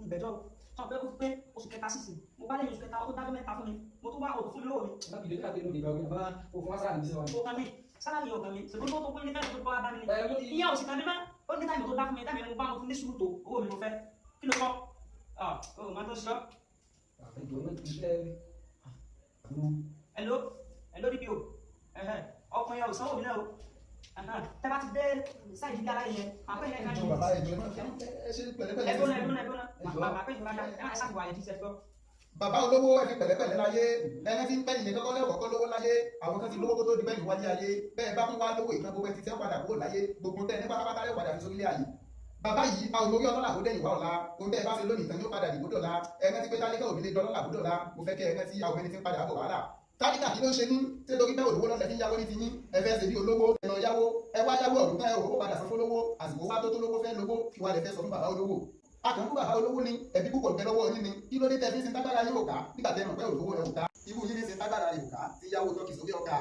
ìbẹ̀jọ́ sọ pé ó pé oṣù kẹta sísìn mo bá lẹ́yìn oṣù kẹta ó dájọ́ mẹ́ta fún mi mo tún wá òtún fún mi lówó mi. ó kàn mí sálárì ọ̀gá mi ṣèlú tó pín ní kẹ́rin tó kọ́ abá mi ni ìyá òsì kan mi mọ́ ó ní táìmù tó dá fún mi táìmù mo bá mo tún ní sùúrù tó owó mi mo fẹ́ kí ló kọ́ ó máa tó ṣọ́. hello DPO ọkùnrin ò sanwó mi náà o tẹ́ bá ti dé sáìdì dára yẹn àpẹ́ yẹn ká ní bàbá olówó ẹni pẹ̀lẹ́pẹ̀lẹ́ láyé ẹni tí ń pẹ́ ìyẹn kọ́kọ́ lẹ́wọ̀ kọ́ lówó láyé àwọn kan ti lówó kó tó di bẹ́ẹ̀ wáyé ayé bẹ́ẹ̀ bá ń wá lówó ìtàn gbogbo ẹtì tí wọ́n padà kúrò láyé gbogbo tẹ́ ní pátápátá lẹ́wọ̀ padà fi sórílẹ̀ ayé bàbá yìí a ò lórí ọlọ́lá kó dẹ́yìn wá ọ̀la kó bẹ́ẹ̀ bá ṣe lónìí ìtàn yóò padà dìbò dọ̀la ẹni tí pé tálíkà òbí lè dọ́lọ́lá kó dọ̀la mo fẹ́ kẹ́ ẹni tí àwọn ẹni tí ń padà bọ̀ wàhálà tálíkà kí ló ń ṣe ní tí lórí bẹ́ẹ̀ olówó lọ́lẹ̀ fi ń yáwó ní ti yín ẹ fẹ́ ṣe bí olówó ẹ̀nà yáwó ẹ wá yáwó ọ̀rùn náà owó padà san fólówó àsìkò wá tó tó lówó fẹ́ lówó kí wá lè fẹ́ sọ fún bàbá olówó akànkú bàbá olówó ni ẹbí púpọ̀ gbẹ lọ́wọ́ yín ni kí ló dé tẹ́ fi ń sin tágbára yóò ká nígbà tẹ́ mọ̀ pé olówó rẹ̀ ò ká irú yín ní sin tágbára rẹ̀ ò ká ti yáwó tọ́kì sórí ọkà.